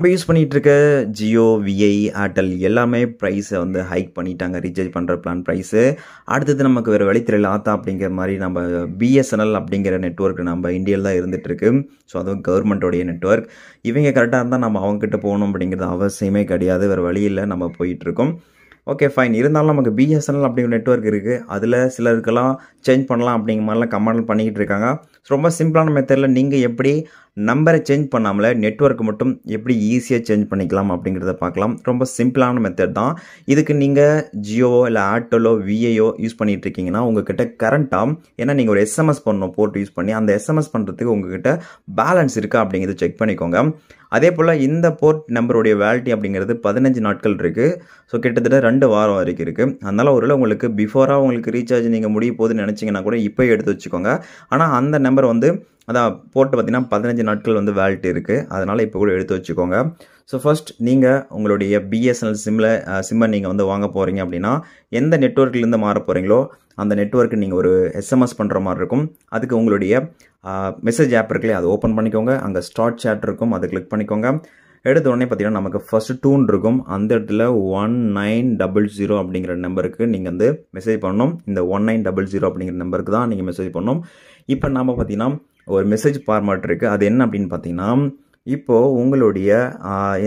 இப்போ யூஸ் பண்ணிட்டு இருக்க ஜியோ, விஐ, ஏர்டெல் எல்லாமே ப்ரைஸை வந்து ஹைக் பண்ணிட்டாங்க. ரீசார்ஜ் பண்ணுற பிளான் ப்ரைஸு. அடுத்தது நமக்கு வேறு வழி தெரியல அப்படிங்கிற மாதிரி நம்ம பிஎஸ்என்எல் அப்படிங்கிற நெட்வொர்க் நம்ம இந்தியாவில் தான் இருந்துகிட்ருக்கு. ஸோ அதுவும் கவர்மெண்ட்டோடைய நெட்வொர்க். இவங்க கரெக்டாக இருந்தால் நம்ம அவங்ககிட்ட போகணும் அப்படிங்கிறது அவசியமே கிடையாது. வேறு வழி இல்லை, நம்ம போயிட்டுருக்கோம். Okay fine. இருந்தாலும் நமக்கு பிஎஸ்என்எல் அப்படிங்கிற நெட்வொர்க் இருக்குது. அதில் சிலருக்கெல்லாம் சேஞ்ச் பண்ணலாம் அப்படிங்கிற மாதிரிலாம் கமெண்ட் பண்ணிக்கிட்டு இருக்காங்க. ரொம்ப சிம்பிளான மெத்தடில் நீங்கள் எப்படி நம்பரை சேஞ்ச் பண்ணாமல நெட்வொர்க் மட்டும் எப்படி ஈஸியாக சேஞ்ச் பண்ணிக்கலாம் அப்படிங்கிறத பார்க்கலாம். ரொம்ப சிம்பிளான மெத்தட் தான். இதுக்கு நீங்கள் ஜியோவோ இல்லை ஏர்டெல்லோ விஐயோ யூஸ் பண்ணிகிட்டு இருக்கீங்கன்னா உங்ககிட்ட கரண்ட்டாக, ஏன்னா நீங்கள் ஒரு எஸ்எம்எஸ் பண்ணணும் போர்ட் யூஸ் பண்ணி, அந்த எஸ்எம்எஸ் பண்ணுறதுக்கு உங்ககிட்ட பேலன்ஸ் இருக்கா அப்படிங்கிறத செக் பண்ணிக்கோங்க. அதே போல் இந்த போர்ட் நம்பருடைய வேலிட்டி அப்படிங்கிறது 15 நாட்கள் இருக்குது. ஸோ கிட்டத்தட்ட 2 வாரம் வரைக்கும் இருக்குது. அதனால் ஒருவேளை உங்களுக்கு பிஃபோராக உங்களுக்கு ரீசார்ஜ் நீங்கள் முடிய போகுதுன்னு நினச்சிங்கன்னா கூட இப்போ எடுத்து வச்சுக்கோங்க. ஆனால் அந்த நம்பர் வந்து அதான் போர்ட்டு பார்த்தீங்கன்னா 15 நாட்கள் வந்து வேலிட்டி இருக்குது. அதனால் இப்போ கூட எடுத்து வச்சுக்கோங்க. ஸோ ஃபர்ஸ்ட் நீங்கள் உங்களுடைய பிஎஸ்என்எல் சிம்மை நீங்கள் வந்து வாங்க போகிறீங்க அப்படின்னா எந்த நெட்வொர்க்லேருந்து மாற போகிறீங்களோ அந்த நெட்வொர்க்கு நீங்கள் ஒரு எஸ்எம்எஸ் பண்ணுற மாதிரி இருக்கும். அதுக்கு உங்களுடைய மெசேஜ் ஆப் இருக்குல்லையே அதை ஓப்பன் பண்ணிக்கோங்க. அங்கே ஸ்டார்ட் சேட் இருக்கும், அதை கிளிக் பண்ணிக்கோங்க. எடுத்த உடனே பார்த்தீங்கன்னா நமக்கு ஃபர்ஸ்ட் டூன் இருக்கும். அந்த இடத்துல 1900 அப்படிங்கிற நம்பருக்கு நீங்கள் வந்து மெசேஜ் பண்ணணும். இந்த 1900 அப்படிங்கிற நம்பருக்கு தான் நீங்கள் மெசேஜ் பண்ணணும். இப்போ நாம் பார்த்தீங்கன்னா ஒரு மெசேஜ் ஃபார்மேட் இருக்குது. அது என்ன அப்படின்னு பார்த்தீங்கன்னா, இப்போது உங்களுடைய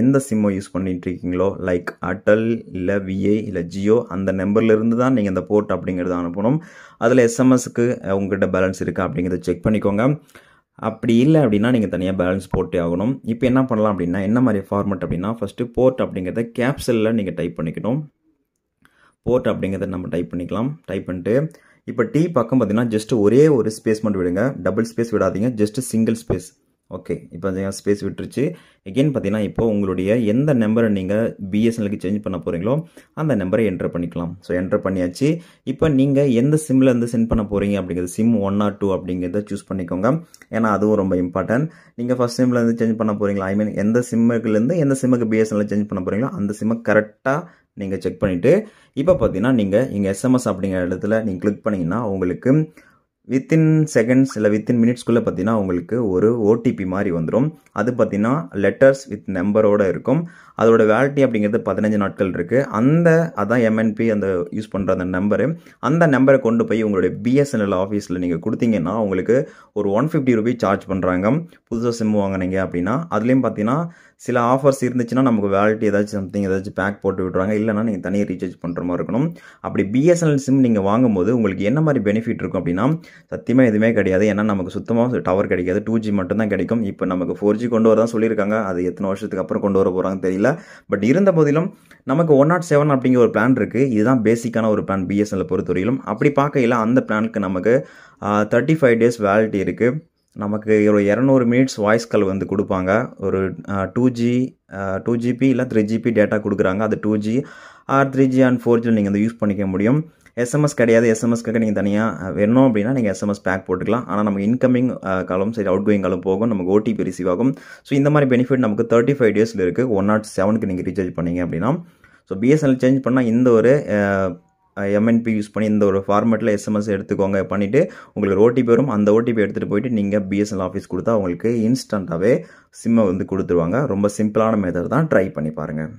எந்த சிம்மை யூஸ் பண்ணிட்டு இருக்கீங்களோ, லைக் ஏர்டெல் இல்லை விஐ இல்லை ஜியோ, அந்த நம்பர்லேருந்து தான் நீங்கள் இந்த போர்ட் அப்படிங்கிறத அனுப்பணும். அதில் எஸ்எம்எஸ்க்கு உங்கள்கிட்ட பேலன்ஸ் இருக்கா அப்படிங்கிறத செக் பண்ணிக்கோங்க. அப்படி இல்லை அப்படின்னா நீங்கள் தனியாக பேலன்ஸ் போட்டே ஆகணும். இப்போ என்ன பண்ணலாம் அப்படின்னா, என்ன மாதிரி ஃபார்மேட் அப்படின்னா, ஃபஸ்ட்டு போர்ட் அப்படிங்கிறத கேப்சலில் நீங்கள் டைப் பண்ணிக்கணும். போர்ட் அப்படிங்கிறத நம்ம டைப் பண்ணிக்கலாம். டைப் பண்ணிட்டு இப்போ டி பக்கம் பார்த்தீங்கன்னா ஜஸ்ட் ஒரே ஒரு ஸ்பேஸ் மட்டும் விடுங்க. டபுள் ஸ்பேஸ் விடாதீங்க, ஜஸ்ட் சிங்கிள் ஸ்பேஸ். ஓகே, இப்போ ஸ்பேஸ் விட்டுருச்சு. எகெயின் பார்த்தீங்கன்னா இப்போ உங்களுடைய எந்த நம்பரை நீங்கள் பிஎஸ்என்எலுக்கு சேஞ்ச் பண்ண போகிறீங்களோ அந்த நம்பரை என்டர் பண்ணிக்கலாம். ஸோ என்டர் பண்ணியாச்சு. இப்போ நீங்கள் எந்த சிம்மில் இருந்து சென்ட் பண்ண போகிறீங்க அப்படிங்கிறது சிம் 1 or 2 அப்படிங்கிறத சூஸ் பண்ணிக்கோங்க. ஏன்னா அதுவும் ரொம்ப இம்பார்ட்டன்ட். நீங்கள் ஃபஸ்ட் சிம்மில் இருந்து சேஞ்ச் பண்ண போகிறீங்களா, ஐ மீன் எந்த சிம்முக்குலேருந்து எந்த சிம்முக்கு பிஎஸ்என்எல் சேஞ்ச் பண்ண போகிறீங்களோ அந்த சிம்மை கரெக்டாக நீங்கள் செக் பண்ணிவிட்டு இப்போ பார்த்தீங்கன்னா நீங்கள் இங்கே எஸ்எம்எஸ் அப்படிங்கிற இடத்துல நீங்கள் கிளிக் பண்ணிங்கன்னா உங்களுக்கு வித்தின் செகண்ட்ஸ் இல்லை வித்தின் மினிட்ஸ்குள்ளே பார்த்தீங்கன்னா உங்களுக்கு ஒரு ஓடிபி மாதிரி வந்துடும். அது பார்த்தீங்கன்னா லெட்டர்ஸ் வித் நம்பரோடு இருக்கும். அதோட வேலிட்டி அப்படிங்கிறது 15 நாட்கள் இருக்குது. அதான் எம்என்பி அந்த யூஸ் பண்ணுற அந்த நம்பரை கொண்டு போய் உங்களுடைய பிஎஸ்என்எல் ஆஃபீஸில் நீங்கள் கொடுத்தீங்கன்னா உங்களுக்கு ஒரு 150 ரூபீஸ் சார்ஜ் பண்ணுறாங்க. புதுசாக சிம் வாங்கினீங்க அப்படின்னா அதுலேயும் பார்த்தீங்கன்னா சில ஆஃபர்ஸ் இருந்துச்சுன்னா நமக்கு வேலிட்டி ஏதாச்சும் பேக் போட்டு விட்றாங்க. இல்லைனா நீங்கள் தனியாக ரீசார்ஜ் பண்ணுற மாதிரி இருக்கணும். அப்படி பிஎஸ்என்எல் சிம் நீங்கள் வாங்கும்போது உங்களுக்கு என்ன மாதிரி பெனிஃபிட் இருக்கும் அப்படின்னா, சத்தியமாக எதுவுமே கிடையாது. ஏன்னா நமக்கு சுத்தமாக டவர் கிடைக்காது, 2G மட்டும்தான் கிடைக்கும். இப்போ நமக்கு 4G கொண்டு வரதான் சொல்லியிருக்காங்க. அது எத்தனை வருஷத்துக்கு அப்புறம் கொண்டு வர போகிறாங்க தெரியல. பட் இருந்த போதிலும் நமக்கு 107 அப்படிங்கிற ஒரு பிளான் இருக்குது. இதுதான் பேசிக்கான ஒரு பிளான் பிஎஸ்என்எல் பொறுத்தவரையிலும். அப்படி பார்க்கையில் அந்த பிளானுக்கு நமக்கு 35 days வேலிட்டி இருக்குது. நமக்கு ஒரு 200 மினிட்ஸ் வாய்ஸ் கால் வந்து கொடுப்பாங்க. ஒரு 2GB இல்லை 3GB டேட்டா கொடுக்குறாங்க. அது 2G R 3G and 4G நீங்கள் வந்து யூஸ் பண்ணிக்க முடியும். எஸ்எம்எஸ் கிடையாது. எஸ்எம்எஸ்க்கு நீங்கள் தனியாக வேணும் அப்படின்னா நீங்கள் எஸ்எம்எஸ் பேக் போட்டுக்கலாம். ஆனால் நமக்கு இன்கமிங் காலும் சரி அவுட் கோயிங் காலும் போகும், நமக்கு ஓடிபி ரிசீவ் ஆகும். ஸோ இந்த மாதிரி பெனிஃபிட் நமக்கு 35 days இருக்குது. 107க்கு நீங்கள் ரீசார்ஜ் பண்ணீங்க அப்படின்னா. ஸோ பிஎஸ்என்எல் சேஞ்ச் பண்ணால் இந்த ஒரு எம்என்பி யூஸ் பண்ணி இந்த ஒரு ஃபார்மேட்டில் எஸ்எம்எஸ் எடுத்துக்கோங்க. பண்ணிவிட்டு உங்களுக்கு ஓடிபி வரும். அந்த ஓடிபி எடுத்துகிட்டு போயிட்டு நீங்கள் பிஎஸ்என்எல் ஆஃபீஸ் கொடுத்தா உங்களுக்கு இன்ஸ்டண்ட்டாகவே சிம்மை வந்து கொடுத்துருவாங்க. ரொம்ப சிம்பிளான மெத்தட் தான். ட்ரை பண்ணி பாருங்கள்.